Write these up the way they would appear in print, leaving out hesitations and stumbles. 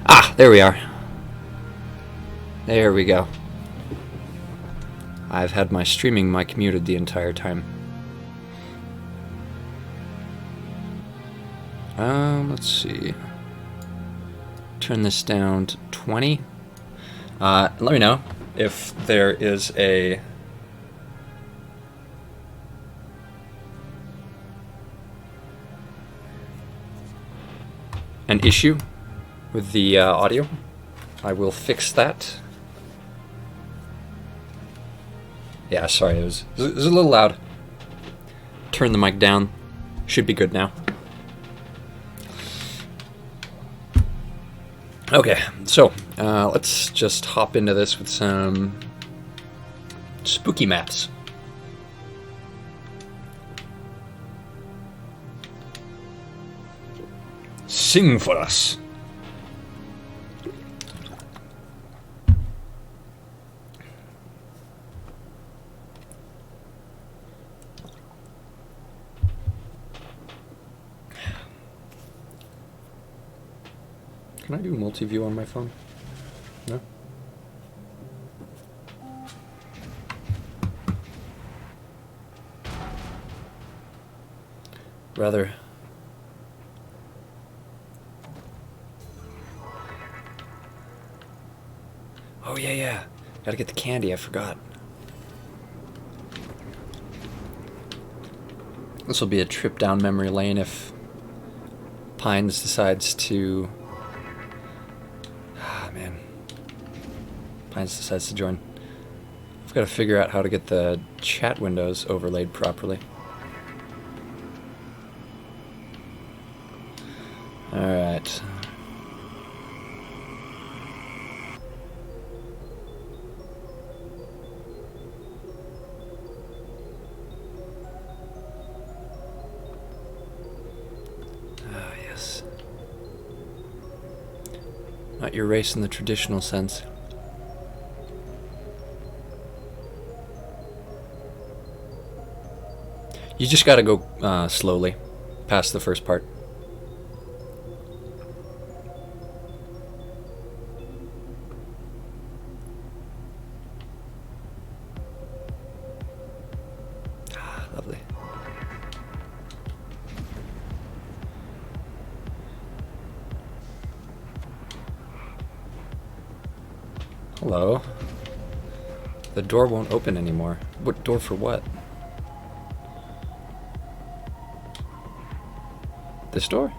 Ah, there we are. There we go. I've had my streaming mic muted the entire time. Let's see. Turn this down to 20. Let me know if there is an issue with the audio. I will fix that. Yeah, sorry, it was a little loud. Turn the mic down. Should be good now. Okay, so let's just hop into this with some spooky maps. Sing for us. Can I do multi-view on my phone? No? Rather... Oh, yeah. Gotta get the candy, I forgot. This will be a trip down memory lane if Pines decides to... Pines decides to join. I've got to figure out how to get the chat windows overlaid properly. Alright. Ah, yes. Not your race in the traditional sense. You just gotta go slowly past the first part. Ah, lovely. Hello. The door won't open anymore. What door for what? This door?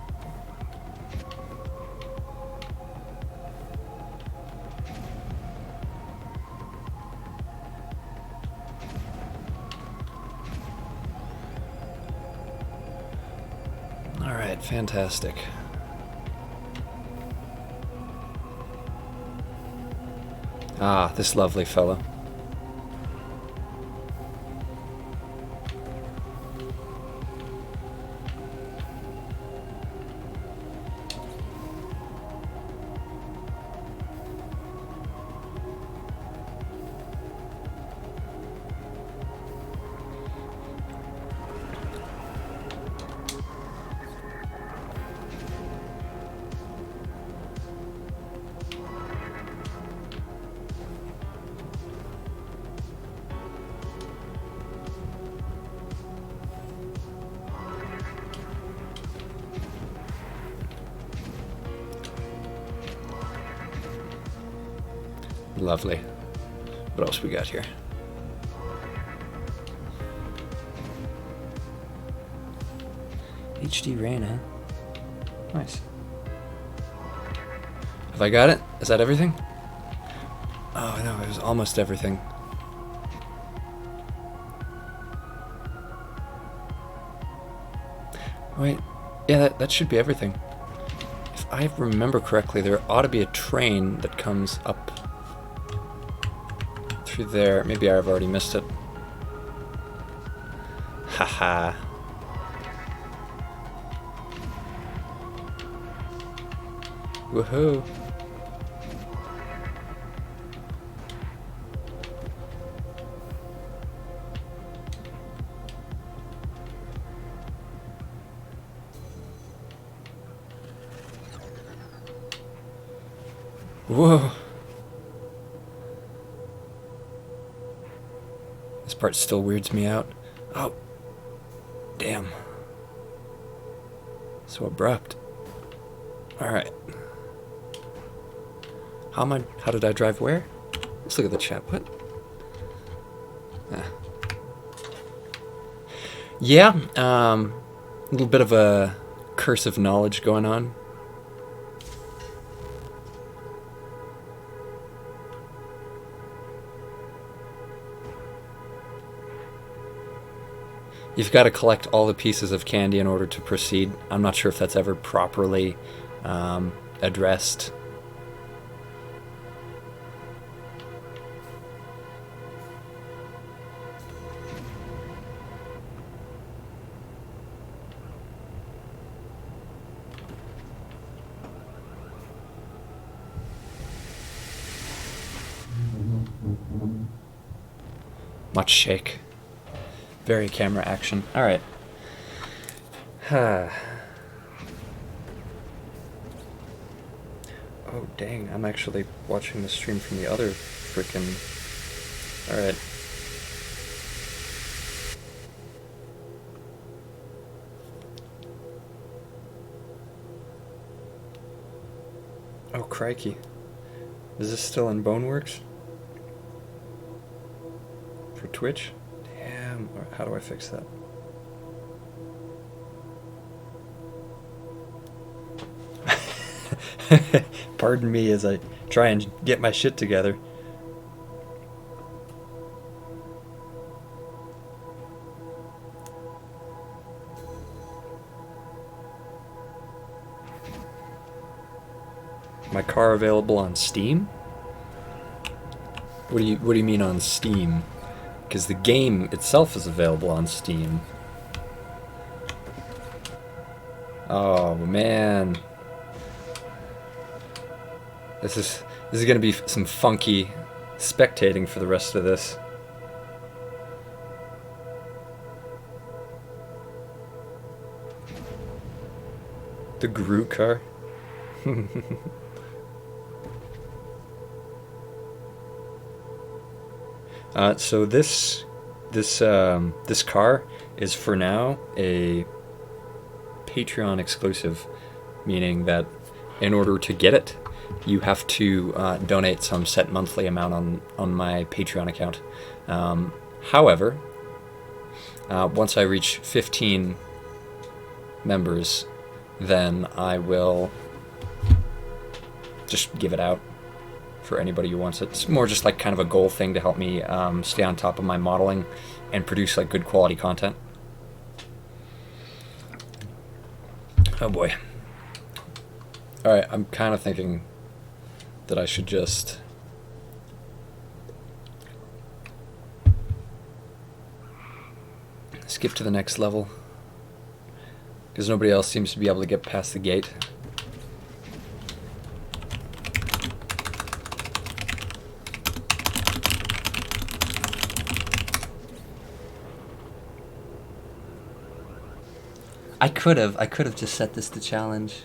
Alright, fantastic. Ah, this lovely fellow. Lovely. What else we got here? HD rain, huh? Nice. Have I got it? Is that everything? Oh no, it was almost everything. Wait, yeah, that should be everything. If I remember correctly, there ought to be a train that comes up through there. Maybe I've already missed it. Haha. Woohoo. Whoa. This part still weirds me out. Oh. Damn. So abrupt. Alright. How did I drive where? Let's look at the chat. What? Yeah, a little bit of a curse of knowledge going on. You've got to collect all the pieces of candy in order to proceed. I'm not sure if that's ever properly addressed. Much shake. Very camera action. Alright. Oh, dang. I'm actually watching the stream from the other frickin'... Alright. Oh, crikey. Is this still in Boneworks? For Twitch? Damn. How do I fix that? Pardon me as I try and get my shit together. My car available on Steam? What do you mean on Steam? Because the game itself is available on Steam. Oh man. This is gonna be some funky spectating for the rest of this. The Groot car. So this car is for now a Patreon exclusive, meaning that in order to get it, you have to donate some set monthly amount on my Patreon account. However, once I reach 15 members, then I will just give it out for anybody who wants it. It's more just like kind of a goal thing to help me stay on top of my modeling and produce like good quality content. Oh boy. Alright, I'm kind of thinking that I should just skip to the next level, because nobody else seems to be able to get past the gate. I could have just set this to challenge.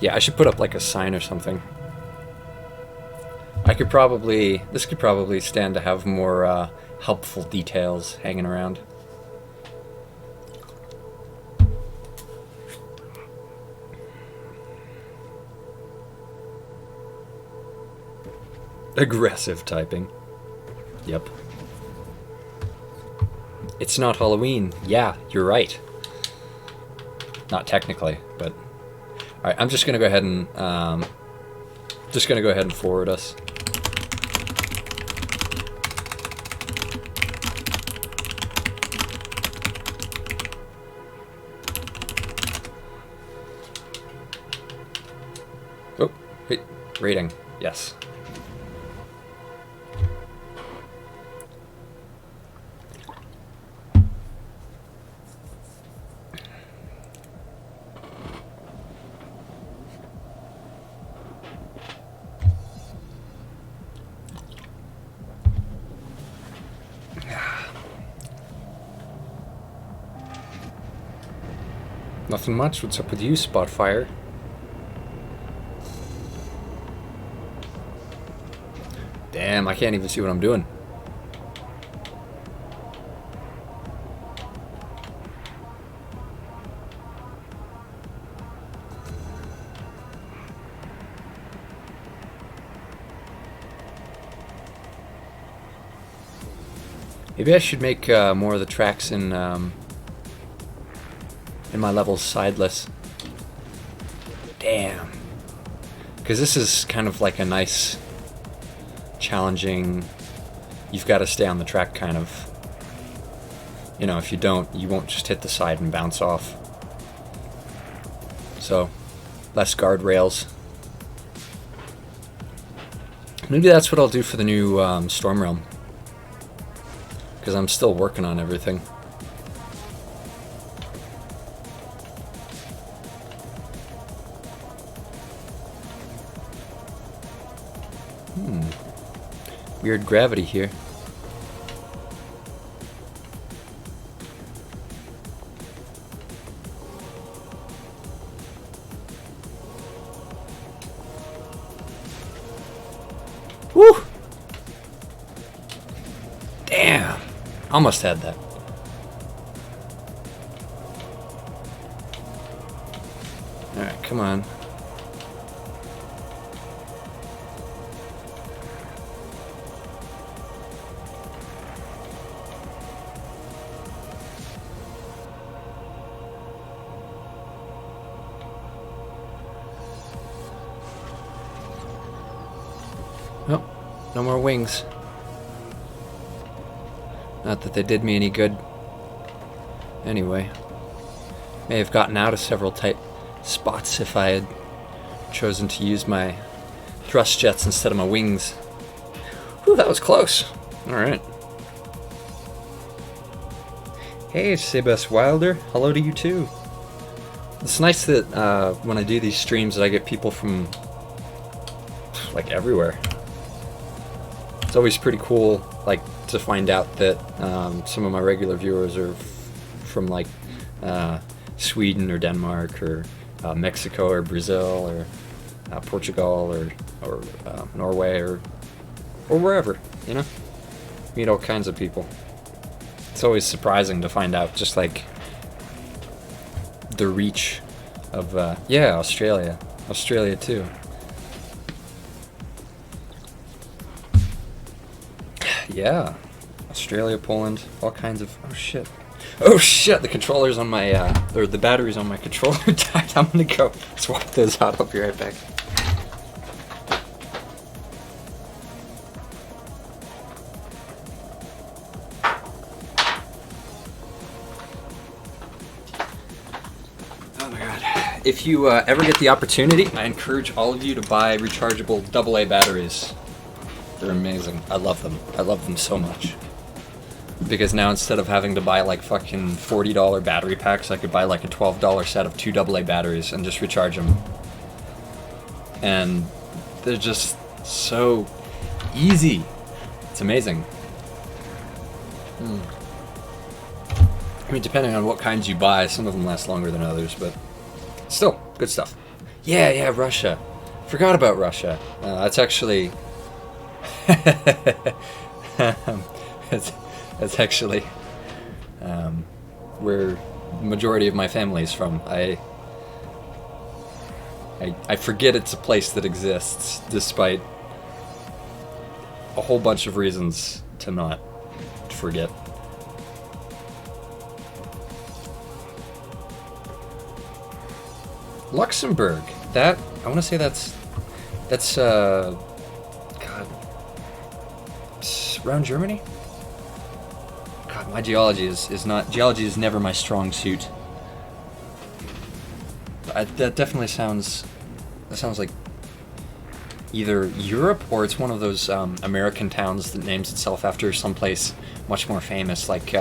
Yeah, I should put up like a sign or something. This could probably stand to have more helpful details hanging around. Aggressive typing. Yep. It's not Halloween. Yeah, you're right. Not technically, but... Alright, I'm just gonna go ahead and forward us. Oh, wait, rating, yes. Nothing much. What's up with you, Spotfire? Damn, I can't even see what I'm doing. Maybe I should make more of the tracks in my levels sideless. Damn. Because this is kind of like a nice, challenging, you've got to stay on the track kind of. You know, if you don't, you won't just hit the side and bounce off. So, less guardrails. Maybe that's what I'll do for the new Storm Realm. Because I'm still working on everything. Weird gravity here. Woo! Damn! Almost had that. Alright, come on. Oh, no more wings. Not that they did me any good. Anyway, may have gotten out of several tight spots if I had chosen to use my thrust jets instead of my wings. Whew, that was close. Alright. Hey, Sebas Wilder. Hello to you too. It's nice that when I do these streams that I get people from like everywhere. It's always pretty cool, like, to find out that some of my regular viewers are from like Sweden or Denmark or Mexico or Brazil or Portugal or Norway or wherever, you know? Meet all kinds of people. It's always surprising to find out just like the reach of yeah, Australia too. Yeah, Australia, Poland, all kinds of. Oh shit! The controllers on my or the batteries on my controller died. I'm gonna go swap those out. I'll be right back. Oh my god! If you ever get the opportunity, I encourage all of you to buy rechargeable AA batteries. They're amazing. I love them. I love them so much. Because now instead of having to buy like fucking $40 battery packs, I could buy like a $12 set of 2 AA batteries and just recharge them. And they're just so easy. It's amazing. I mean, depending on what kinds you buy, some of them last longer than others, but still, good stuff. Yeah, Russia. Forgot about Russia. That's actually... that's actually where the majority of my family is from. I forget it's a place that exists, despite a whole bunch of reasons to not forget. Luxembourg. That, I want to say that's God, around Germany? God, my geology is not, geology is never my strong suit. That definitely sounds, that sounds like either Europe or it's one of those American towns that names itself after someplace much more famous, like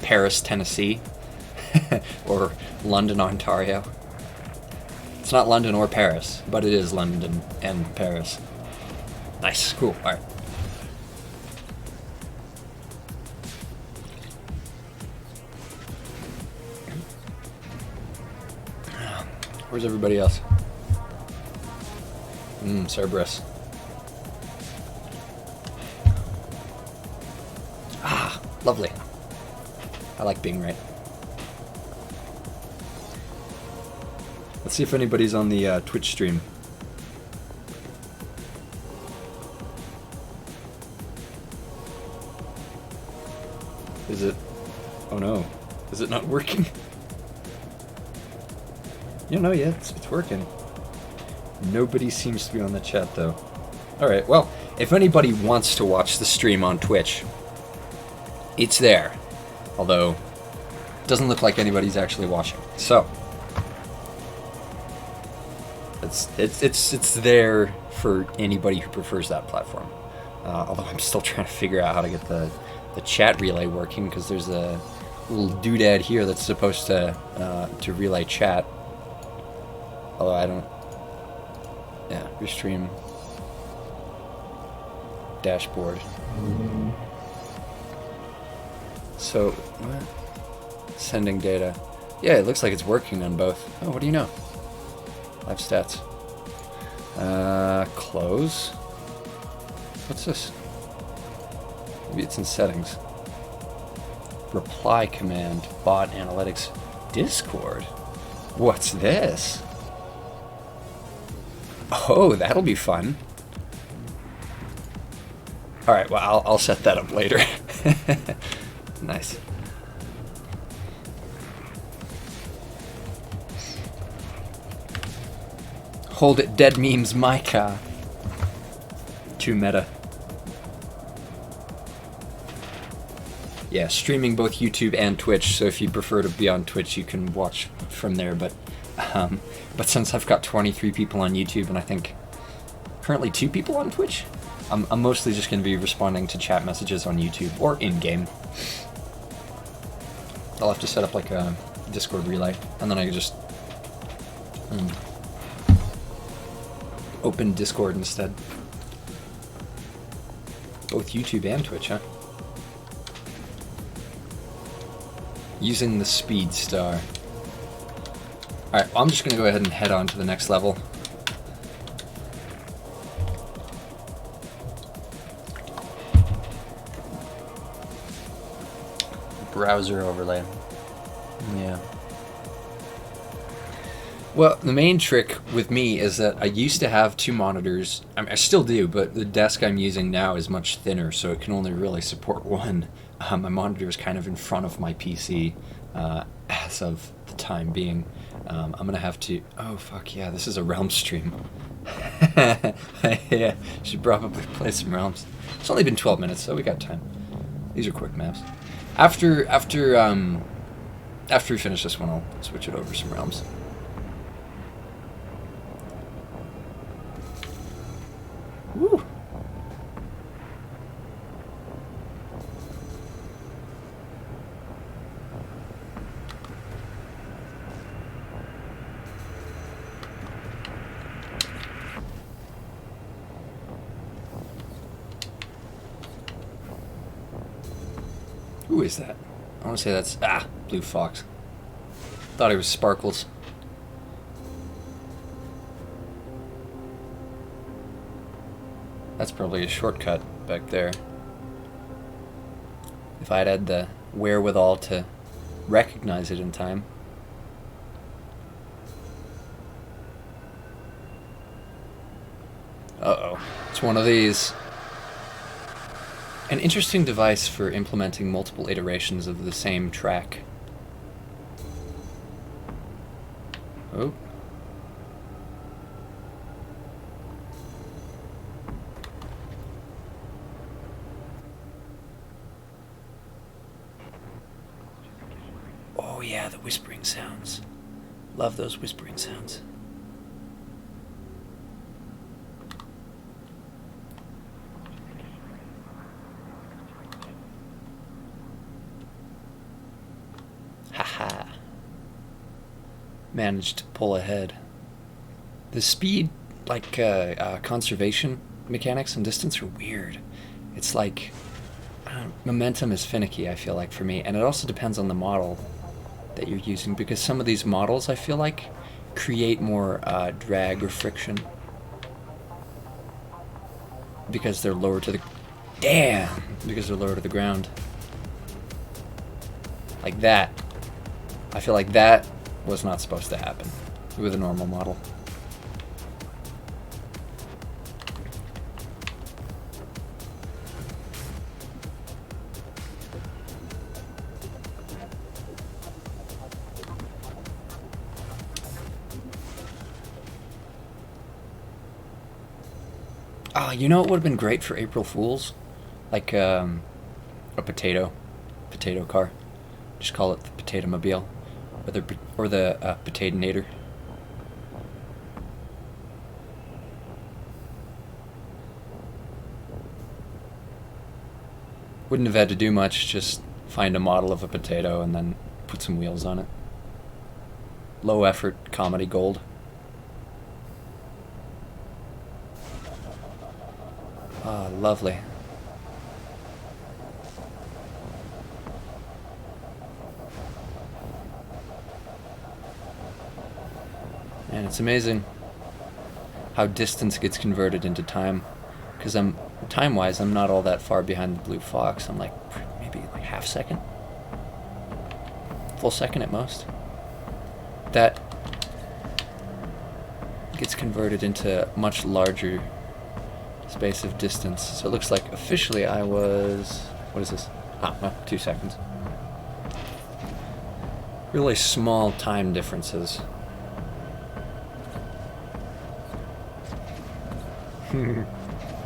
Paris, Tennessee, or London, Ontario. It's not London or Paris, but it is London and Paris. Nice, cool, alright. Where's everybody else? Cerberus. Ah, lovely. I like being right. Let's see if anybody's on the Twitch stream. Is it? Oh no. Is it not working? You know, yeah, it's working. Nobody seems to be on the chat though. Alright, well, if anybody wants to watch the stream on Twitch, it's there. Although, it doesn't look like anybody's actually watching. So, it's there for anybody who prefers that platform. Although I'm still trying to figure out how to get the chat relay working, because there's a little doodad here that's supposed to relay chat. Although I don't... Yeah, restream dashboard. So, what? Sending data. Yeah, it looks like it's working on both. Oh, what do you know? Live stats. Close. What's this? Maybe it's in settings. Reply command, bot analytics, Discord. What's this? Oh, that'll be fun. Alright, well, I'll set that up later. Nice. Hold it, dead memes, Micah. Too meta. Yeah, streaming both YouTube and Twitch, so if you prefer to be on Twitch, you can watch from there, but since I've got 23 people on YouTube and I think currently 2 people on Twitch, I'm mostly just going to be responding to chat messages on YouTube or in-game. I'll have to set up like a Discord relay, and then I can just open Discord instead. Both YouTube and Twitch, huh? Using the speed star. Alright, well, I'm just going to go ahead and head on to the next level. Browser overlay. Yeah. Well, the main trick with me is that I used to have 2 monitors. I mean, I still do, but the desk I'm using now is much thinner, so it can only really support 1. My monitor is kind of in front of my PC as of the time being. I'm going to have to... Oh, fuck yeah, this is a Realms stream. Yeah, should probably play some Realms. It's only been 12 minutes, so we got time. These are quick maps. After we finish this one, I'll switch it over to some Realms. Woo! Who is that? I want to say that's... Ah, Blue Fox. Thought it was Sparkles. That's probably a shortcut back there. If I'd had the wherewithal to recognize it in time. Uh-oh. It's one of these. An interesting device for implementing multiple iterations of the same track. Oh. whispering sounds. Love those whispering sounds. Haha. Managed to pull ahead. The speed, like conservation mechanics and distance are weird. It's like momentum is finicky, I feel like, for me, and it also depends on the model that you're using, because some of these models, I feel like, create more drag or friction because they're lower to the because they're lower to the ground. Like that. I feel like that was not supposed to happen with a normal model. You know what would have been great for April Fools? Like a potato car. Just call it the Potato Mobile, or the Potatinator. Wouldn't have had to do much, just find a model of a potato and then put some wheels on it. Low effort comedy gold. Ah, lovely. And it's amazing how distance gets converted into time. Because time-wise, I'm not all that far behind the Blue Fox. I'm like, maybe like half second? Full second at most. That gets converted into much larger space of distance. So it looks like officially I was... What is this? Well, 2 seconds. Really small time differences.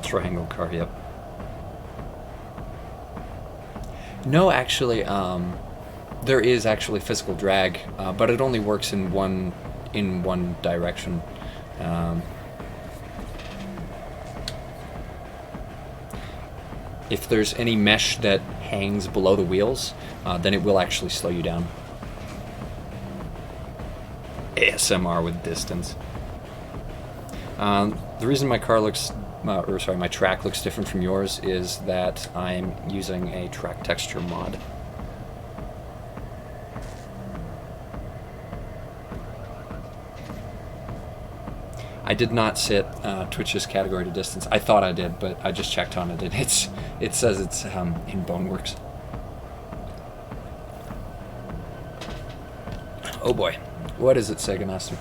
Triangle car, yep. No, actually, there is actually physical drag, but it only works in one direction. If there's any mesh that hangs below the wheels, then it will actually slow you down. ASMR with distance. The reason my car looks, my track looks different from yours is that I'm using a track texture mod. I did not set Twitch's category to distance. I thought I did, but I just checked on it, and it says it's in Boneworks. Oh boy, what is it, Sega Master?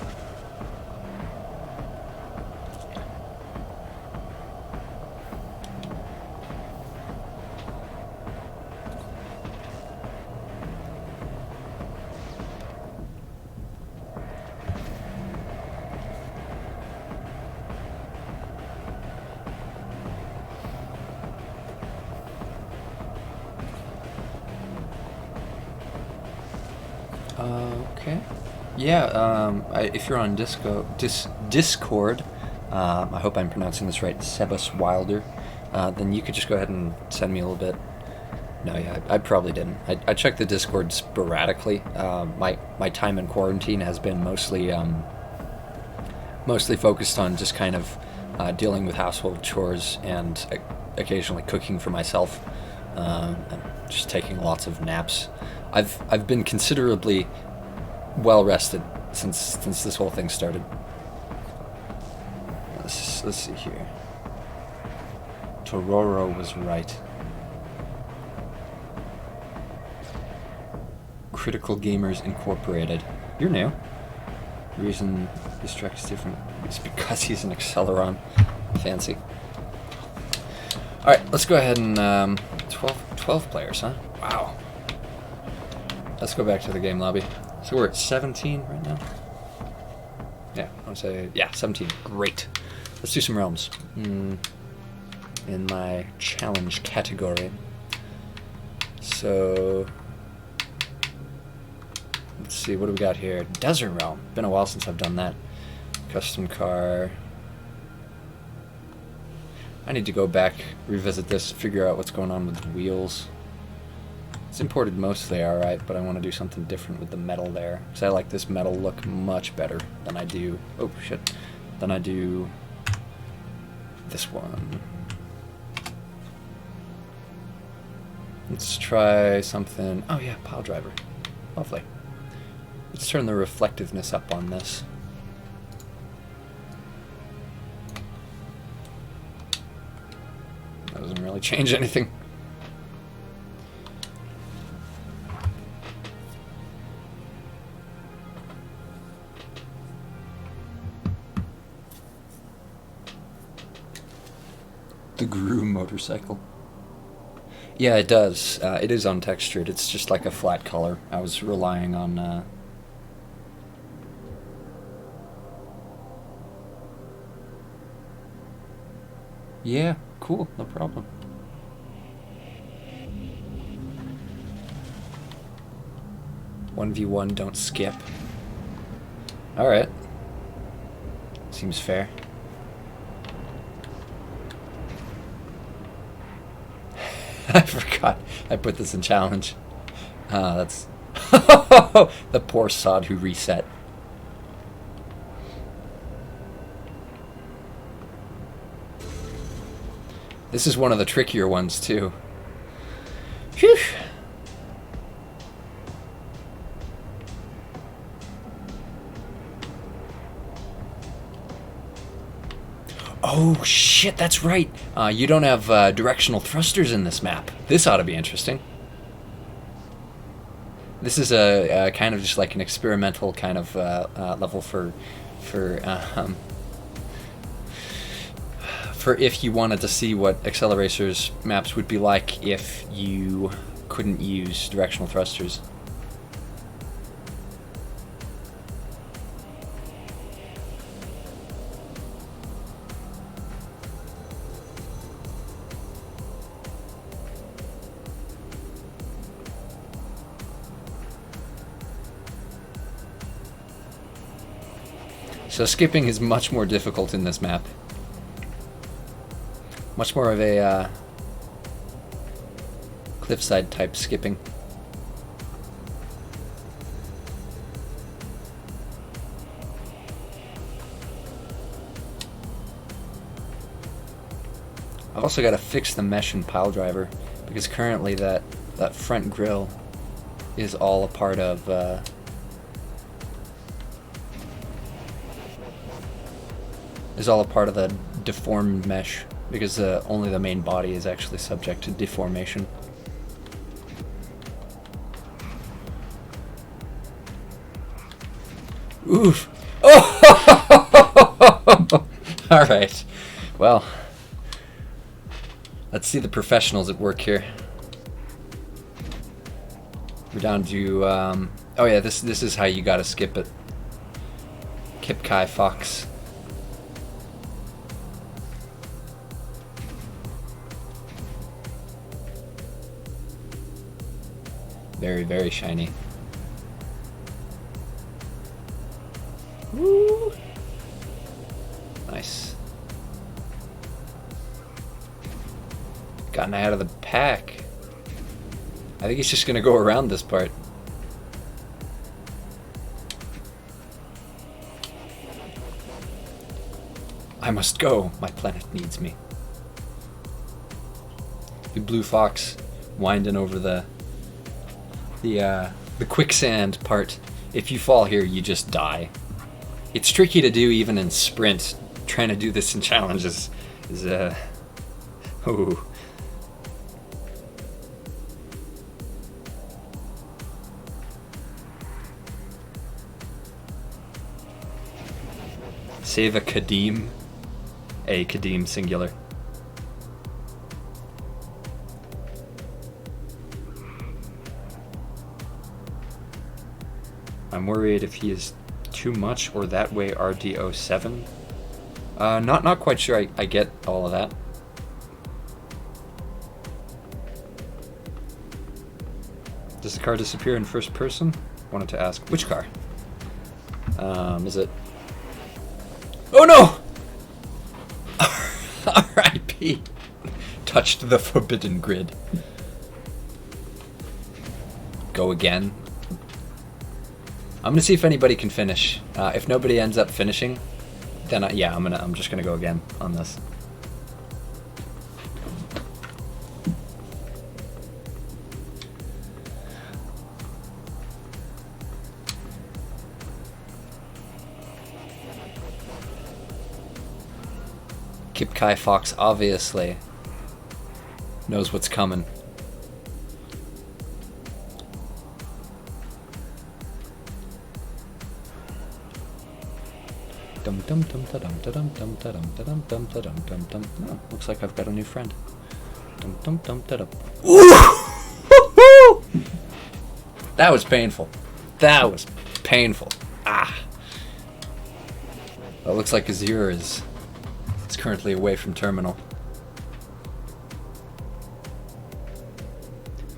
Okay. Yeah, if you're on Discord, I hope I'm pronouncing this right, Sebas Wilder, then you could just go ahead and send me a little bit. No, yeah, I probably didn't. I checked the Discord sporadically. My time in quarantine has been mostly focused on just kind of dealing with household chores and occasionally cooking for myself, and just taking lots of naps. I've been considerably well rested since this whole thing started. Let's see here. Tororo was right. Critical Gamers Incorporated. You're new. The reason this track is different is because he's an Acceleron. Fancy. Alright, let's go ahead and 12 players, huh? Wow. Let's go back to the game lobby. So we're at 17 right now? Yeah, I want to say, yeah, 17. Great. Let's do some realms. In my challenge category. So Let's see, what do we got here? Desert Realm. Been a while since I've done that. Custom car. I need to go back, revisit this, figure out what's going on with the wheels. It's imported mostly alright, but I want to do something different with the metal there. Because I like this metal look much better than I do... Oh, shit. Than I do this one. Let's try something... Oh yeah, pile driver. Lovely. Let's turn the reflectiveness up on this. That doesn't really change anything. The Gru motorcycle. Yeah, it does. It is untextured. It's just like a flat color. I was relying on... Yeah, cool. No problem. One v one, don't skip. Alright. Seems fair. I forgot I put this in challenge. That's... The poor sod who reset. This is one of the trickier ones, too. Phew! Oh, shit, that's right. You don't have directional thrusters in this map. This ought to be interesting. This is a kind of just like an experimental kind of level for if you wanted to see what Accelerator's maps would be like if you couldn't use directional thrusters. So skipping is much more difficult in this map. Much more of a cliffside type skipping. I've also got to fix the mesh in Pile Driver because currently that front grille is all a part of the deformed mesh, because only the main body is actually subject to deformation. Oof! Oh! Alright. Well, let's see the professionals at work here. We're down to, oh yeah, this is how you gotta skip it. Kip Kai Fox. Very, very shiny. Woo! Nice. Gotten out of the pack. I think he's just gonna go around this part. I must go. My planet needs me. The blue fox winding over the quicksand part. If you fall here, you just die. It's tricky to do even in sprint. Trying to do this in challenges is ooh. Save a Kadim singular. I'm worried if he is too much or that way RD07. Not quite sure I get all of that. Does the car disappear in first person? wanted to ask, which car? Is it? Oh no! R.I.P. Touched the forbidden grid. Go again. I'm gonna see if anybody can finish. If nobody ends up finishing, then yeah, I'm just gonna go again on this. Kip Kai Fox obviously knows what's coming. Dum dum dum da dum da dum dum da dum da dum dum da dum dum dum. Oh, looks like I've got a new friend. Dum dum dum da dum. That was painful. That was painful. Ah. Well, it looks like Azure is currently away from terminal.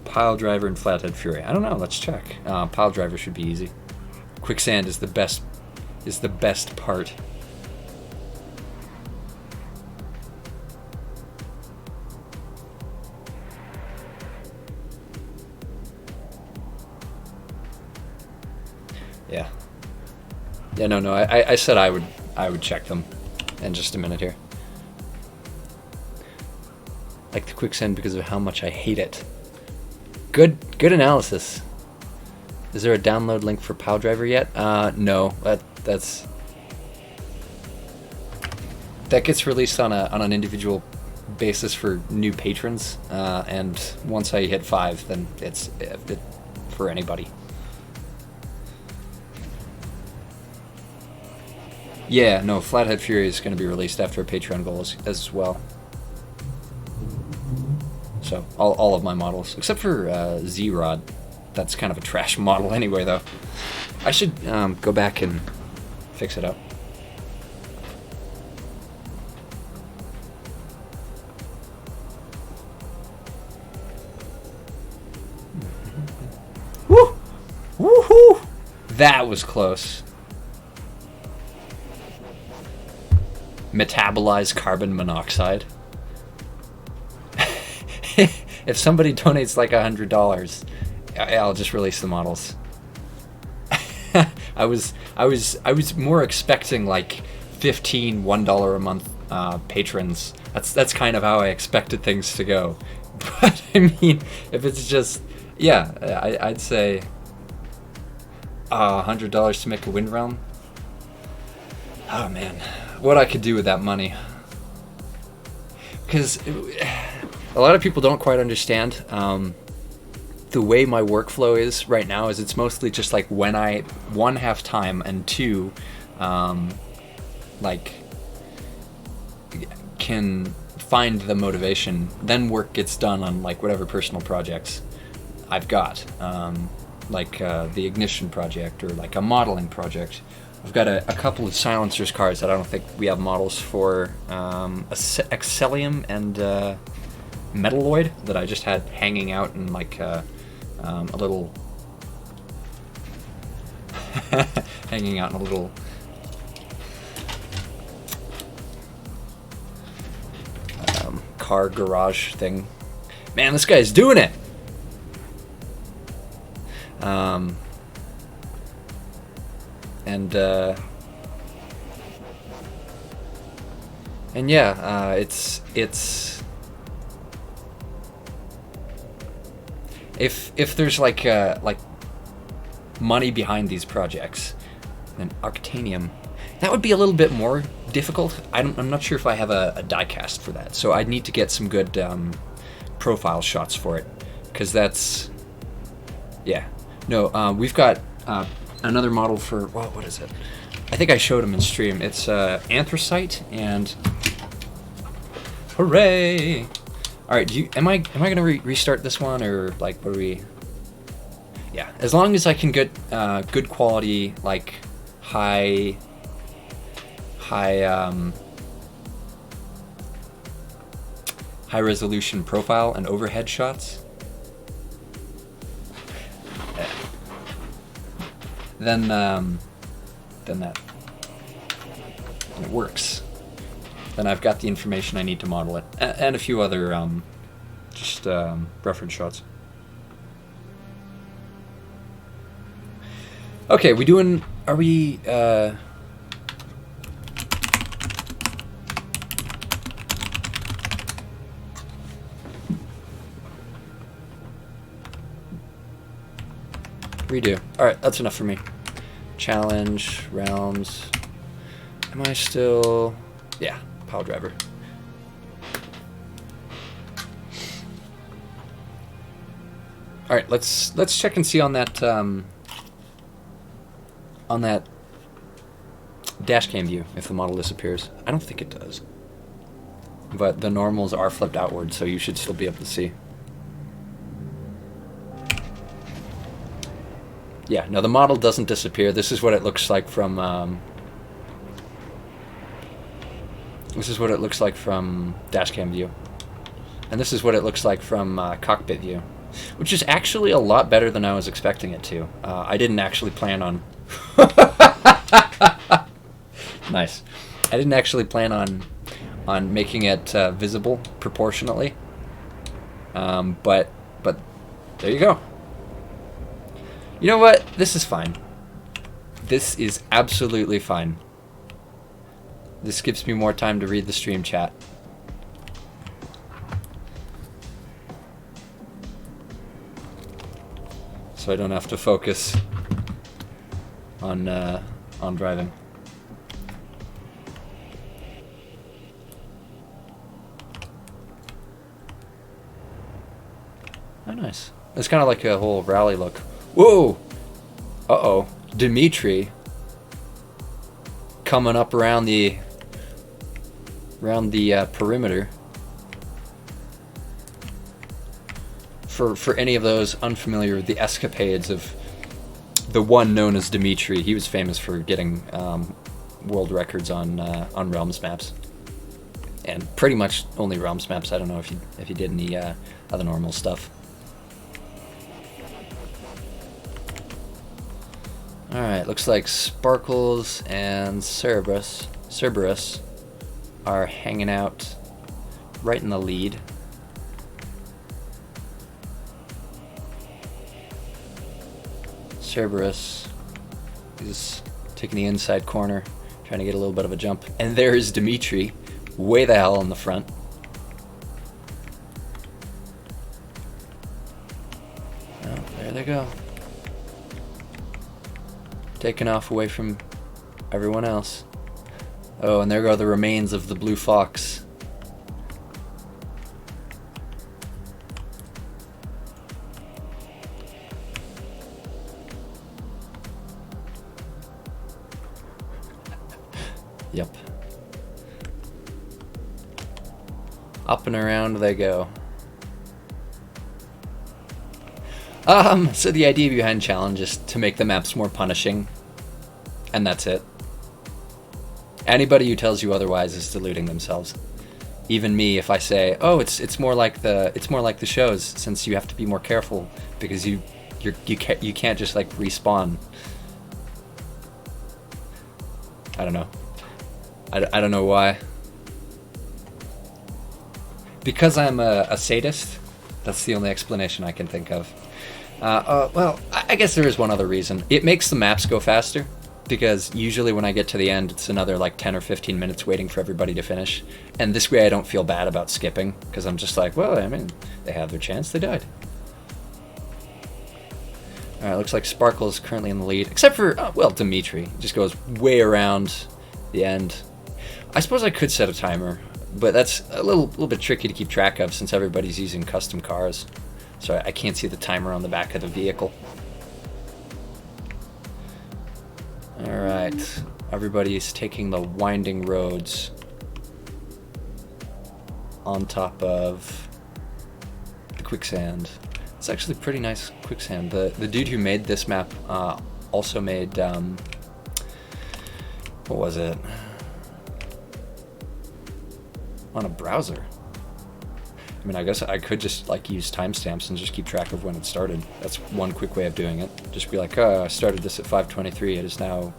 Pile Driver and Flathead Fury. I don't know. Let's check. Pile Driver should be easy. Quicksand is the best. Is the best part. Yeah. Yeah. No. I said I would check them in just a minute here. Like the Quicksand because of how much I hate it. Good analysis. Is there a download link for Pile Driver yet? No. That gets released on an individual basis for new patrons, and once I hit 5, then it's for anybody. Yeah, no, Flathead Fury is going to be released after a Patreon goal as well. So, all of my models, except for Z-Rod. That's kind of a trash model anyway, though. I should go back and fix it up. Woo! Woohoo! That was close. Metabolize carbon monoxide. If somebody donates like $100, I'll just release the models. I was more expecting like 15 $1 a month patrons. That's kind of how I expected things to go. But I mean, if it's just I'd say $100 to make a Wind Realm. Oh man, what I could do with that money. Because a lot of people don't quite understand the way my workflow is right now. Is it's mostly just like when I one have time and two like can find the motivation, then work gets done on like whatever personal projects I've got, like the Ignition project or like a modeling project. I've got a couple of Silencers cards that I don't think we have models for, Excellium and Metalloid that I just had hanging out in like a little hanging out in a little car garage thing. Man, this guy's doing it. And yeah, it's if there's like money behind these projects, then Arctanium, that would be a little bit more difficult. I'm not sure if I have a diecast for that, so I'd need to get some good profile shots for it, because that's we've got another model for what is it? I think I showed him in stream. It's Anthracite and hooray! All right, am I gonna restart this one, or like what are we? Yeah, as long as I can get good quality, like high resolution profile and overhead shots. then that and it works. Then I've got the information I need to model it, and a few other reference shots. Okay, are we redo. Alright, that's enough for me. Challenge, realms. Am I still... Yeah, pile driver. Alright, let's check and see on that dash cam view if the model disappears. I don't think it does. But the normals are flipped outward, so you should still be able to see. Yeah, no, the model doesn't disappear. This is what it looks like from dash cam view. And this is what it looks like from cockpit view, which is actually a lot better than I was expecting it to. I didn't actually plan on... Nice. I didn't actually plan on making it visible proportionately. But there you go. You know what? This is fine. This is absolutely fine. This gives me more time to read the stream chat. So I don't have to focus on driving. Oh, nice. It's kind of like a whole rally look. Whoa! Uh-oh. Dimitri coming up around the perimeter. For any of those unfamiliar with the escapades of the one known as Dimitri, he was famous for getting world records on Realms maps, and pretty much only Realms maps. I don't know if he did any other normal stuff. All right, looks like Sparkles and Cerberus are hanging out right in the lead. Cerberus is taking the inside corner, trying to get a little bit of a jump. And there is Dimitri, way the hell in the front. Oh, there they go. Taking off away from everyone else. Oh, and there go the remains of the Blue Fox. Yep. Up and around they go. So the idea behind challenge is to make the maps more punishing, and that's it. Anybody who tells you otherwise is deluding themselves. Even me, if I say, "Oh, it's more like the shows," since you have to be more careful because you can't just like respawn. I don't know. I don't know why. Because I'm a sadist. That's the only explanation I can think of. Well, I guess there is one other reason. It makes the maps go faster, because usually when I get to the end, it's another like 10 or 15 minutes waiting for everybody to finish. And this way I don't feel bad about skipping, because I'm just like, well, I mean, they had their chance, they died. Alright, looks like Sparkle is currently in the lead, except for, well, Dimitri. Just goes way around the end. I suppose I could set a timer, but that's a little bit tricky to keep track of since everybody's using custom cars. So I can't see the timer on the back of the vehicle. Alright, everybody's taking the winding roads on top of the quicksand. It's actually pretty nice quicksand. The dude who made this map also made, what was it? On a browser. I mean, I guess I could just like use timestamps and just keep track of when it started. That's one quick way of doing it. Just be like, oh, I started this at 5:23. It is now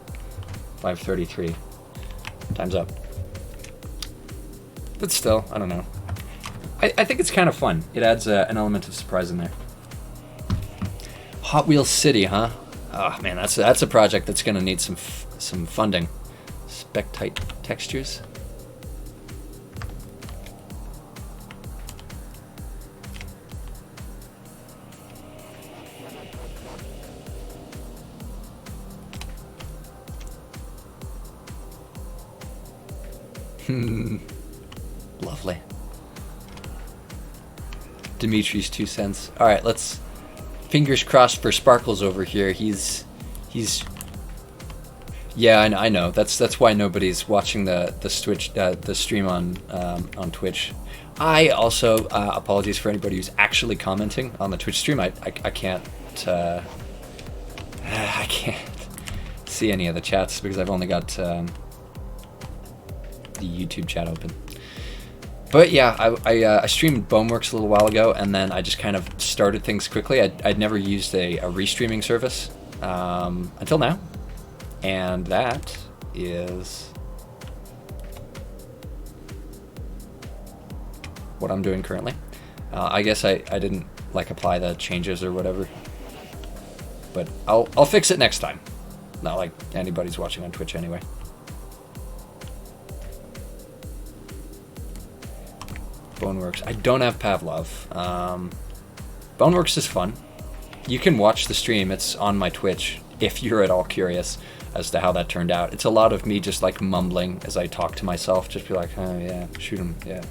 5:33. Time's up. But still, I don't know. I think it's kind of fun. It adds an element of surprise in there. Hot Wheels City, huh? Oh man, that's a project that's gonna need some funding. Spec-tight textures. Lovely. Dimitri's 2 cents. All right, let's fingers crossed for Sparkles over here. He's yeah, I know. That's why nobody's watching the stream on Twitch. I also apologies for anybody who's actually commenting on the Twitch stream. I can't I can't see any of the chats because I've only got the YouTube chat open. But yeah, I streamed Boneworks a little while ago, and then I just kind of started things quickly. I'd never used a restreaming service until now, and that is what I'm doing currently. I guess I didn't like apply the changes or whatever, but I'll fix it next time. Not like anybody's watching on Twitch anyway. Boneworks. I don't have Pavlov. Boneworks is fun. You can watch the stream. It's on my Twitch if you're at all curious as to how that turned out. It's a lot of me just like mumbling as I talk to myself. Just be like, oh yeah, shoot him, yeah.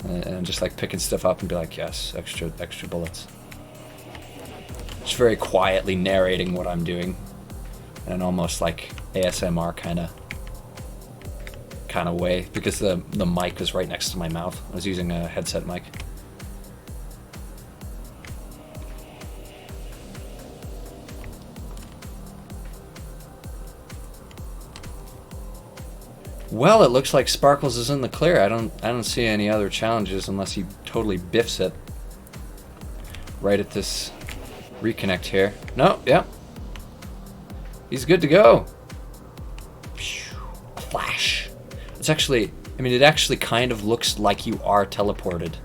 And just like picking stuff up and be like, yes, extra bullets. Just very quietly narrating what I'm doing in an almost like ASMR kind of way, because the mic is right next to my mouth. I was using a headset mic. Well, it looks like Sparkles is in the clear. I don't see any other challenges unless he totally biffs it right at this reconnect here. No, yeah. He's good to go. A flash. It's actually, I mean, it actually kind of looks like you are teleported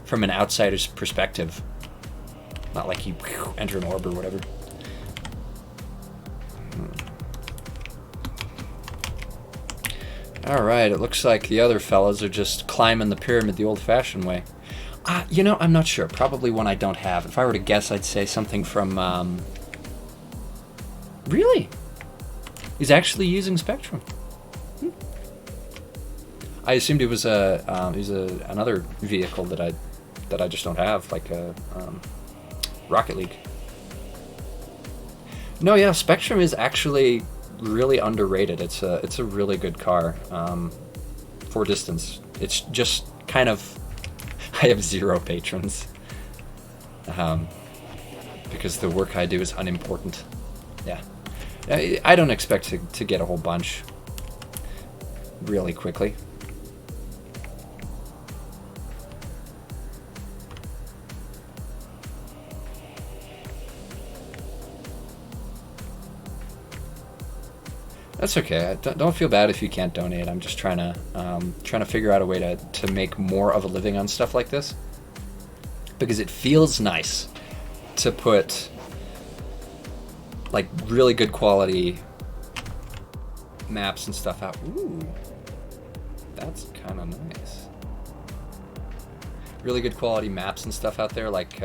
from an outsider's perspective. Not like you enter an orb or whatever. Alright, it looks like the other fellas are just climbing the pyramid the old-fashioned way. You know, I'm not sure. Probably one I don't have. If I were to guess, I'd say something from, Really? He's actually using Spectrum. I assumed it was another vehicle that I just don't have, like Rocket League. No, yeah, Spectrum is actually really underrated. It's a really good car for distance. It's just kind of, I have 0 patrons because the work I do is unimportant. Yeah, I don't expect to get a whole bunch really quickly. That's okay. Don't feel bad if you can't donate. I'm just trying to figure out a way to make more of a living on stuff like this, because it feels nice to put like really good quality maps and stuff out. Ooh, that's kind of nice. Really good quality maps and stuff out there, like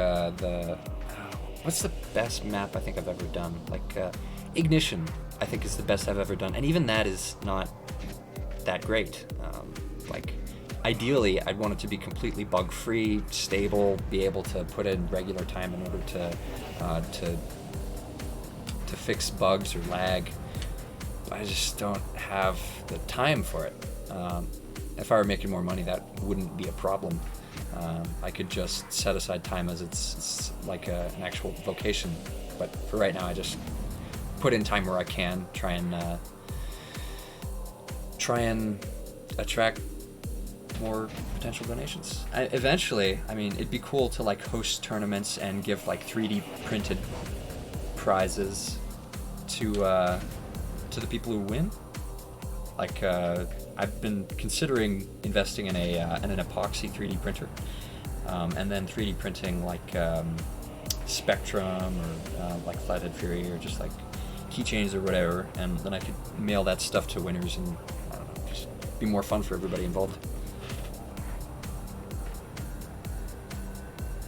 what's the best map I think I've ever done? Like Ignition, I think, is the best I've ever done, and even that is not that great. Like, ideally, I'd want it to be completely bug-free, stable, be able to put in regular time in order to fix bugs or lag. I just don't have the time for it. If I were making more money, that wouldn't be a problem. I could just set aside time as it's like an actual vocation. But for right now, I just put in time where I can, try and attract more potential donations. Eventually, I mean, it'd be cool to like host tournaments and give like 3D printed prizes to the people who win. Like I've been considering investing in an epoxy 3D printer, and then 3D printing like Spectrum or like Flathead Fury or just like keychains or whatever, and then I could mail that stuff to winners and I don't know, just be more fun for everybody involved.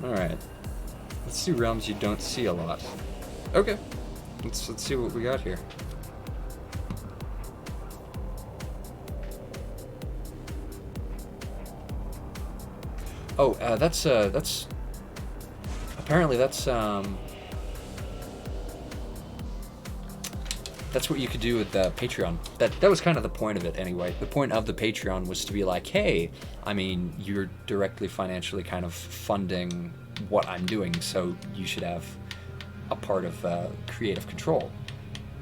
All right, let's do realms you don't see a lot. Okay, let's see what we got here. Oh, that's apparently that's what you could do with the Patreon. That was kind of the point of it anyway. The point of the Patreon was to be like, hey, I mean, you're directly financially kind of funding what I'm doing, so you should have a part of creative control.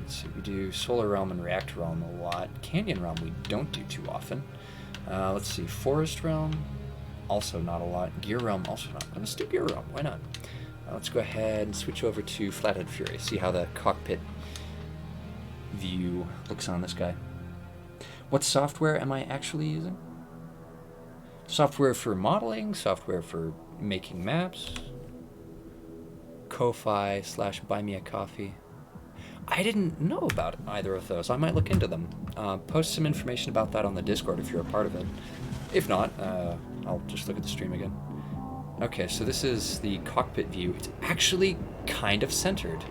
So we do Solar Realm and Reactor Realm a lot. Canyon Realm we don't do too often. Let's see, Forest Realm, also not a lot. Gear Realm, also not. Let's do Gear Realm, why not? Let's go ahead and switch over to Flathead Fury, see how the cockpit view looks on this guy. What software am I actually using? Software for modeling, software for making maps, Ko-Fi / Buy Me a Coffee. I didn't know about either of those. I might look into them. Post some information about that on the Discord if you're a part of it. If not, I'll just look at the stream again. Okay, so this is the cockpit view. It's actually kind of centered,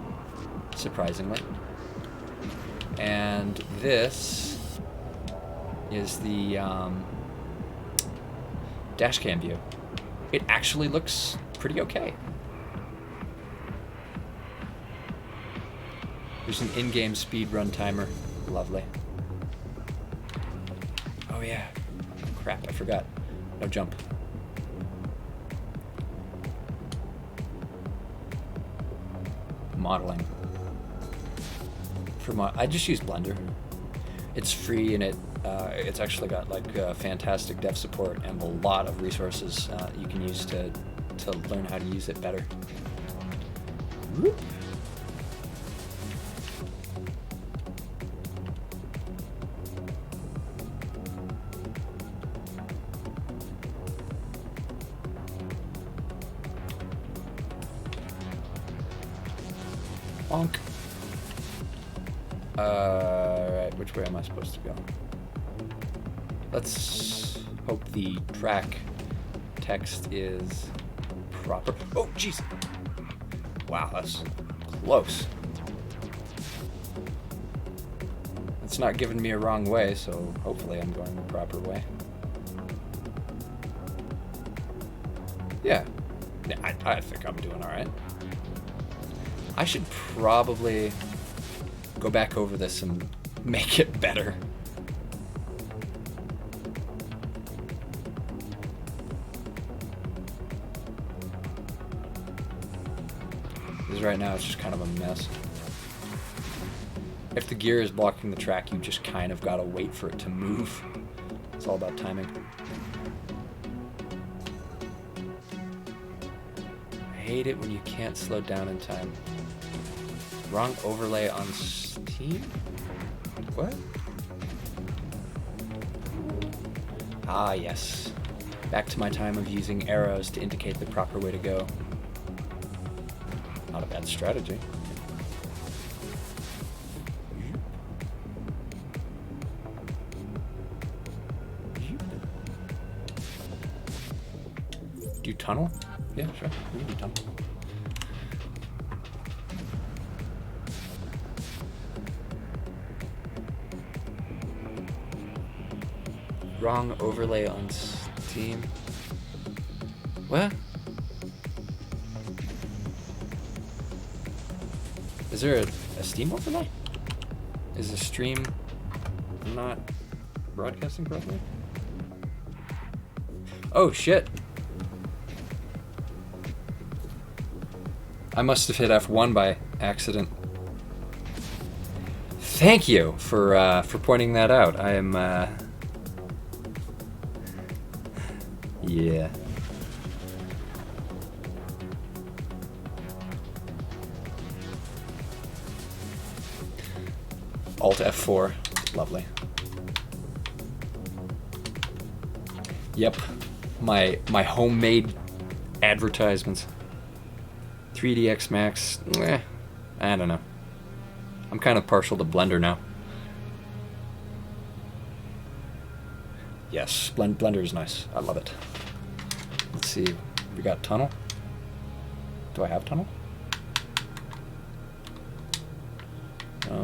surprisingly. And this is the dashcam view. It actually looks pretty okay. There's an in-game speed run timer. Lovely. Oh yeah. Crap, I forgot. No jump. Modeling. I just use Blender. It's free and it's actually got like fantastic dev support and a lot of resources you can use to learn how to use it better. Whoop. Bonk. Right, which way am I supposed to go? Let's hope the track text is proper. Oh, jeez. Wow, that's close. It's not giving me a wrong way, so hopefully I'm going the proper way. Yeah, I think I'm doing all right. I should probably go back over this and make it better. Because right now it's just kind of a mess. If the gear is blocking the track, you just kind of gotta wait for it to move. It's all about timing. I hate it when you can't slow down in time. Wrong overlay on Steam? What? Ah, yes. Back to my time of using arrows to indicate the proper way to go. Not a bad strategy. Do tunnel? Yeah, sure. We can do tunnel. Wrong overlay on Steam. What? Is there a Steam overlay? Is the stream not broadcasting properly? Oh shit. I must have hit F1 by accident. Thank you for pointing that out. I am Yeah. Alt F4. Lovely. Yep. My homemade advertisements. 3DX Max. I don't know. I'm kind of partial to Blender now. Yes, Blender is nice. I love it. Let's see. We got Tunnel. Do I have Tunnel?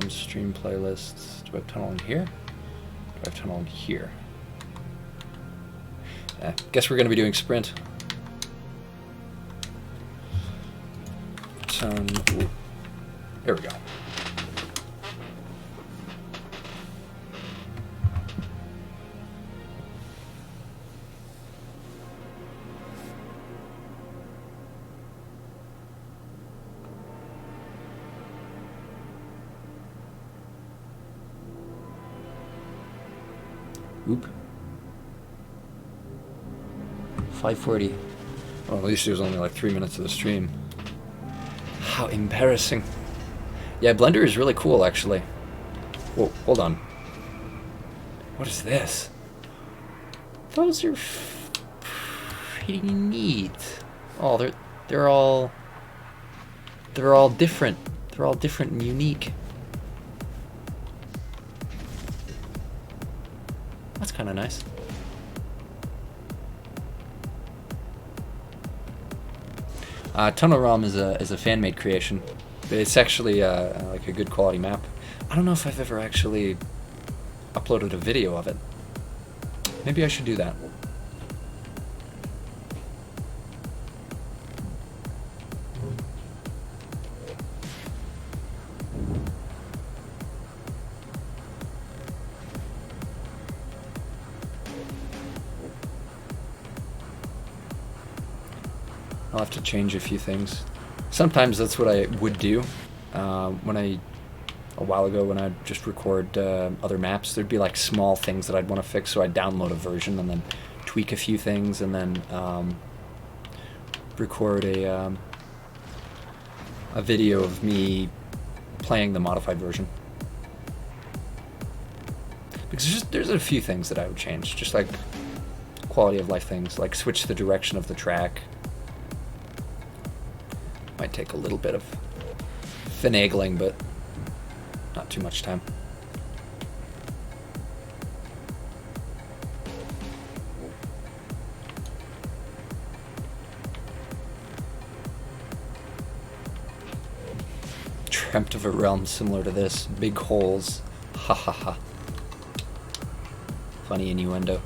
Stream playlists. Do I have Tunnel in here? Do I have Tunnel in here? Guess we're going to be doing Sprint. Ooh. There we go. Oop. 5:40. Well, at least it was only like 3 minutes of the stream. How embarrassing. Yeah, Blender is really cool, actually. Whoa, hold on. What is this? Those are pretty neat. Oh, they're all different. They're all different and unique. That's kind of nice. Tunnel Realm is a fan-made creation, but it's actually like a good quality map. I don't know if I've ever actually uploaded a video of it. Maybe I should do that. I'll have to change a few things. Sometimes that's what I would do. A while ago when I'd just record other maps, there'd be like small things that I'd want to fix, so I'd download a version and then tweak a few things and then record a video of me playing the modified version. Because there's a few things that I would change, just like quality of life things, like switch the direction of the track. Might take a little bit of finagling, but not too much time. Dreamt of a realm similar to this. Big holes. Ha ha ha. Funny innuendo.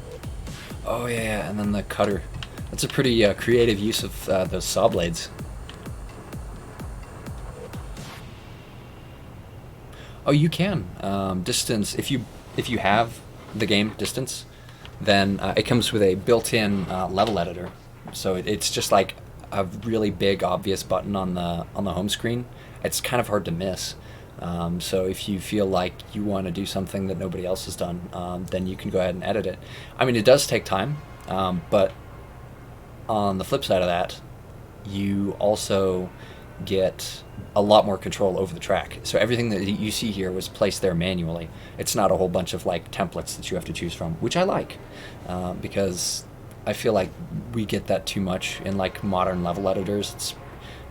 Oh yeah, and then the cutter. That's a pretty creative use of those saw blades. Oh, you can. Distance, if you have the game Distance, then it comes with a built-in level editor. So it's just like a really big, obvious button on the home screen. It's kind of hard to miss. So if you feel like you want to do something that nobody else has done, then you can go ahead and edit it. I mean, it does take time, but on the flip side of that, you also get a lot more control over the track. So everything that you see here was placed there manually. It's not a whole bunch of like templates that you have to choose from, which I like, because I feel like we get that too much in like modern level editors.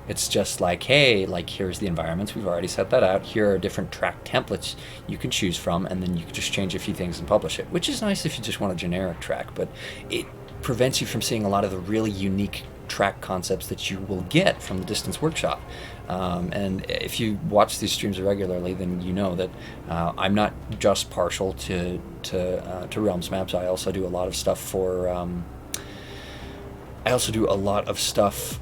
It's just like, hey, like here's the environments, we've already set that out, here are different track templates you can choose from, and then you can just change a few things and publish it, which is nice if you just want a generic track, but it prevents you from seeing a lot of the really unique track concepts that you will get from the Distance Workshop. And if you watch these streams regularly, then you know that I'm not just partial to Realms maps. I also do a lot of stuff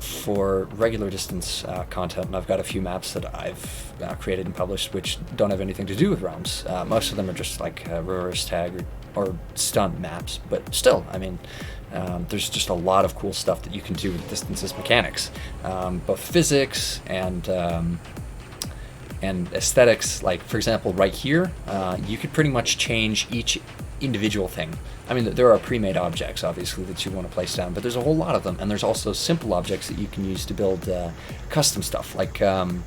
for regular Distance content, and I've got a few maps that I've created and published which don't have anything to do with Realms. Most of them are just like reverse tag or stunt maps, but still, I mean, there's just a lot of cool stuff that you can do with Distance's mechanics, both physics and aesthetics. Like for example, right here, you could pretty much change individual thing. I mean, there are pre-made objects, obviously, that you want to place down, but there's a whole lot of them, and there's also simple objects that you can use to build custom stuff, like the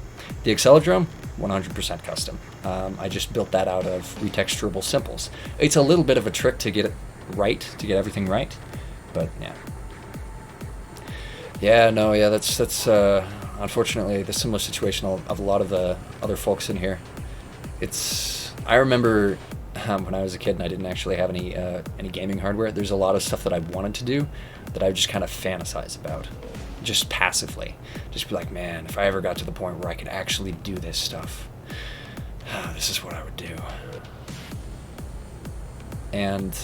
Acceledrome, 100% custom. I just built that out of retexturable simples. It's a little bit of a trick to get it right, to get everything right, but yeah. Yeah, no, yeah, that's unfortunately the similar situation of a lot of the other folks in here. I remember when I was a kid and I didn't actually have any gaming hardware, there's a lot of stuff that I wanted to do that I would just kind of fantasize about, just passively. Just be like, man, if I ever got to the point where I could actually do this stuff, this is what I would do. And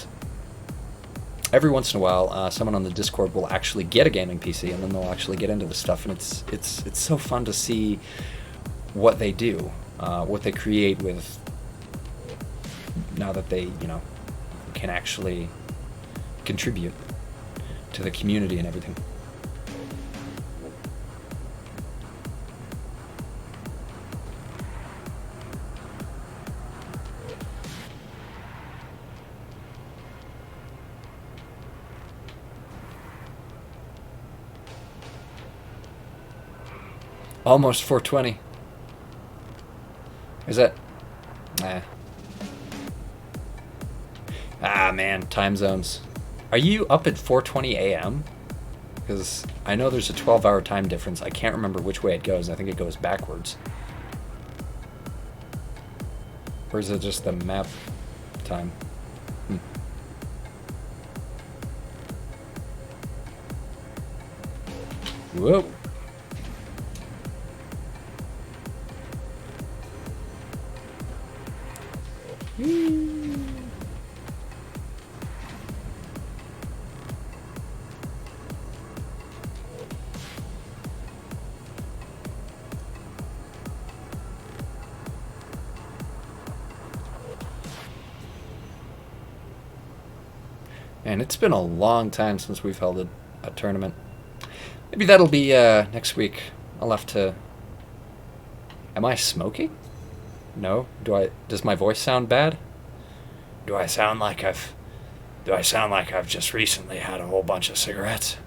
every once in a while, someone on the Discord will actually get a gaming PC, and then they'll actually get into this stuff, and it's so fun to see what they do, what they create with, now that they, can actually contribute to the community and everything. Almost 420. Is that? Nah. Ah, man, time zones. Are you up at 4:20 a.m.? Because I know there's a 12-hour time difference. I can't remember which way it goes. I think it goes backwards. Or is it just the map time? Whoa. And it's been a long time since we've held a tournament. Maybe that'll be next week. I'll have to... Am I smoking? No? Does my voice sound bad? Do I sound like I've just recently had a whole bunch of cigarettes?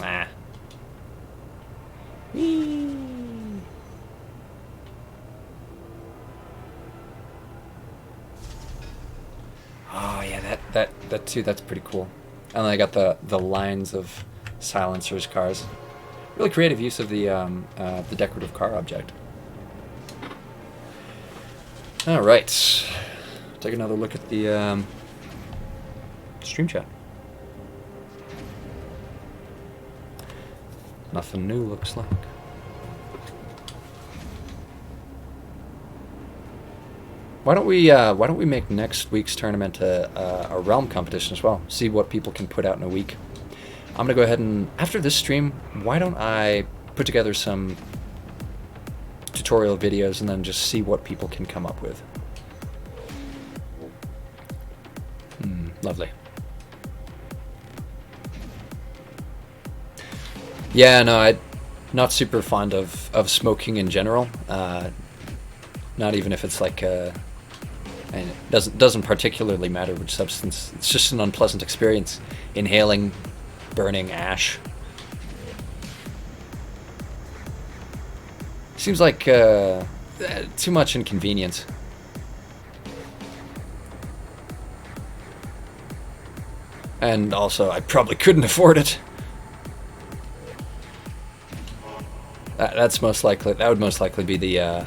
Ah. Oh yeah, that too, that's pretty cool. And then I got the lines of silencers cars. Really creative use of the decorative car object. All right, take another look at the stream chat. Nothing new, looks like. Why don't we make next week's tournament a realm competition as well? See what people can put out in a week. I'm gonna go ahead and, after this stream, why don't I put together some tutorial videos and then just see what people can come up with. Lovely. Yeah, no, I'm not super fond of smoking in general. Not even if it's like and it doesn't particularly matter which substance. It's just an unpleasant experience, inhaling burning ash. Seems like too much inconvenience. And also, I probably couldn't afford it. That's most likely. That would most likely be the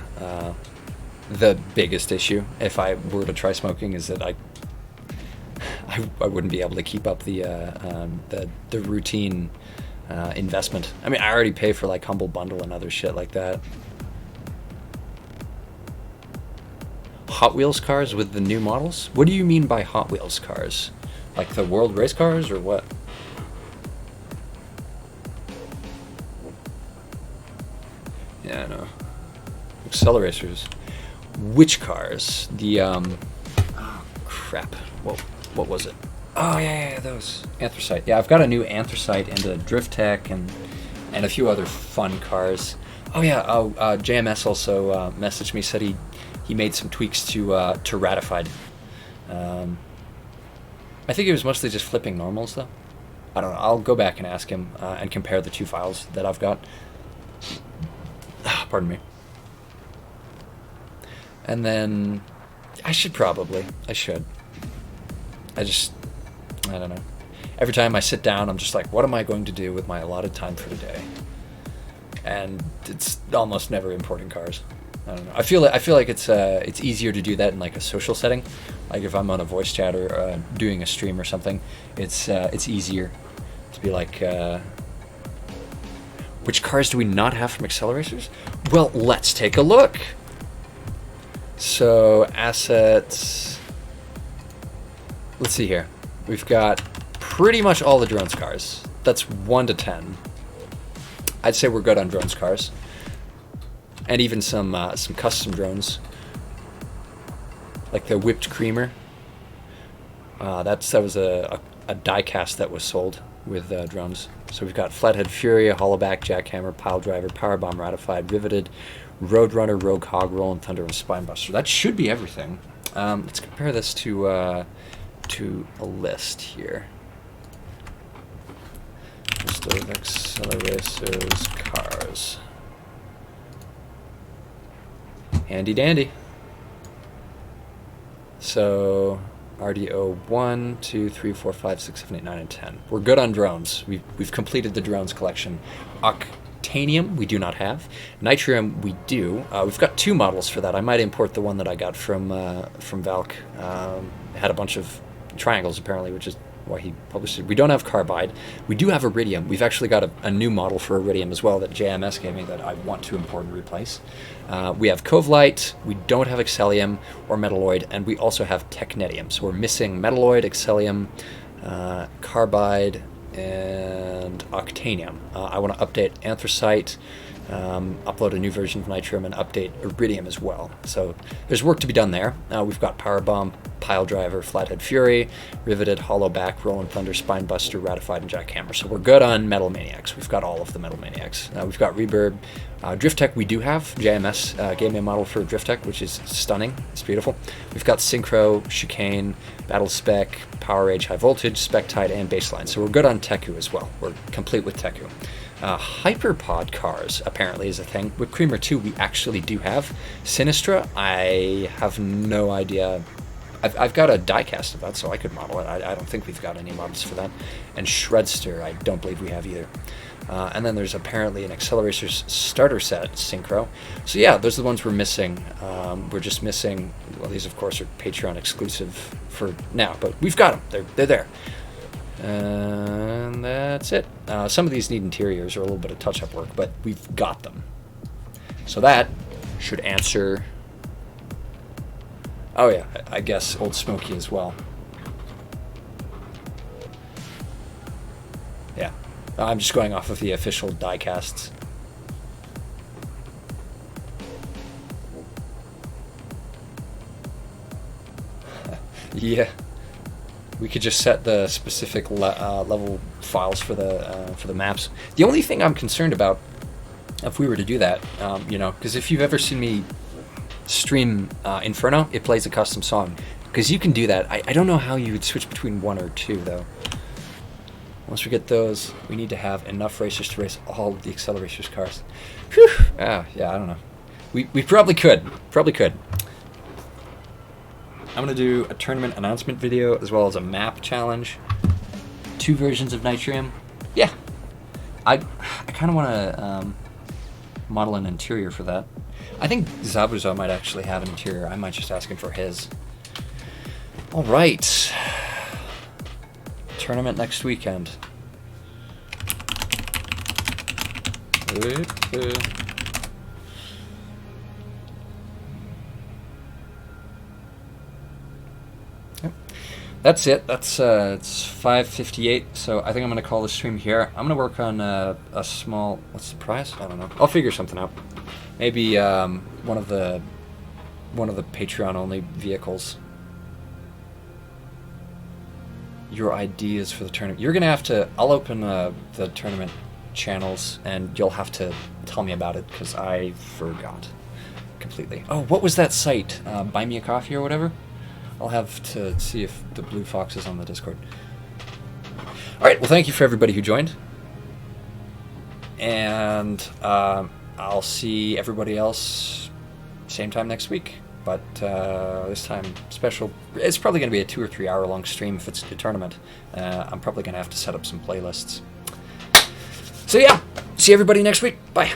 biggest issue if I were to try smoking. Is that I wouldn't be able to keep up the routine investment. I mean, I already pay for like Humble Bundle and other shit like that. Hot Wheels cars with the new models? What do you mean by Hot Wheels cars? Like the World Race cars or what? Yeah, no. Acceleracers. Which cars? The oh crap. What was it? Oh yeah, those. Anthracite. Yeah, I've got a new Anthracite and a Drift Tech and a few other fun cars. Oh yeah. Oh, JMS also messaged me, said he made some tweaks to Ratified. Um, I think it was mostly just flipping normals though. I don't know. I'll go back and ask him and compare the two files that I've got. Pardon me. And then I should. I don't know. Every time I sit down, I'm just like, what am I going to do with my allotted time for today? And it's almost never importing cars. I don't know. I feel like it's easier to do that in like a social setting, like if I'm on a voice chat or doing a stream or something. It's easier to be like, which cars do we not have from accelerators? Well, let's take a look. So assets. Let's see here. We've got pretty much all the drones cars. That's 1 to 10. I'd say we're good on drones cars, and even some custom drones, like the Whipped Creamer. That was a diecast that was sold with drones. So we've got Flathead Fury, Hollowback, Jackhammer, Pile Driver, Powerbomb, Ratified, Riveted, Roadrunner, Rogue Hog, Rolling Thunder, and Spinebuster. That should be everything. Let's compare this to a list here. List of accelerators cars. Handy dandy. So RDO 1, 2, 3, 4, 5, 6, 7, 8, 9, and 10. We're good on drones. We've completed the drones collection. Octanium we do not have. Nitrium we do. We've got 2 models for that. I might import the one that I got from Valk. It had a bunch of triangles apparently, which is why he published it. We don't have Carbide. We do have Iridium. We've actually got a new model for Iridium as well that JMS gave me that I want to import and replace. We have Covelight. We don't have Excellium or Metalloid, and we also have Technetium. So we're missing Metalloid, Excellium, Carbide, and Octanium. I want to update Anthracite, upload a new version of Nitrium, and update Iridium as well. So there's work to be done there. We've got Powerbomb, Pile Driver, Flathead Fury, Riveted, Hollowback, Rolling Thunder, Spinebuster, Ratified, and Jackhammer. So we're good on Metal Maniacs. We've got all of the Metal Maniacs. We've got Reverb. Drift Tech we do have. JMS gave me a model for Drift Tech, which is stunning. It's beautiful. We've got Synchro, Chicane, Battle Spec, Power Rage, High Voltage, Spectide, and Baseline. So we're good on Teku as well. We're complete with Teku. Hyperpod cars apparently is a thing. With Creamer 2 we actually do have. Sinistra, I have no idea. I've got a diecast of that, so I could model it. I don't think we've got any models for that. And Shredster, I don't believe we have either. And then there's apparently an Accelerators starter set, Synchro. So yeah, those are the ones we're missing. We're just missing, well, these of course are Patreon exclusive for now, but we've got them. They're there. And that's it. Some of these need interiors or a little bit of touch-up work, but we've got them. So that should answer... Oh yeah, I guess Old Smoky as well. Yeah, I'm just going off of the official diecasts. Yeah, we could just set the specific level files for the maps. The only thing I'm concerned about, if we were to do that, you know, because if you've ever seen me stream Inferno, it plays a custom song. Because you can do that. I don't know how you would switch between 1 or 2 though. Once we get those, we need to have enough racers to race all of the Accelerators cars. Whew. Yeah, I don't know. We probably could. I'm gonna do a tournament announcement video as well as a map challenge. 2 versions of Nitrium. Yeah. I kind of want to model an interior for that. I think Zabuza might actually have an interior. I might just ask him for his. All right. Tournament next weekend. That's it. That's it's 5:58. So I think I'm gonna call the stream here. I'm gonna work on a small. What's the prize? I don't know. I'll figure something out. Maybe one of the Patreon only vehicles. Your ideas for the tournament. You're gonna have to. I'll open the tournament channels, and you'll have to tell me about it because I forgot completely. Oh, what was that site? Buy Me a Coffee or whatever? I'll have to see if the Blue Fox is on the Discord. All right, well, thank you for everybody who joined. And I'll see everybody else same time next week. But this time special. It's probably going to be a 2 or 3 hour long stream if it's a tournament. I'm probably going to have to set up some playlists. So yeah, see everybody next week. Bye.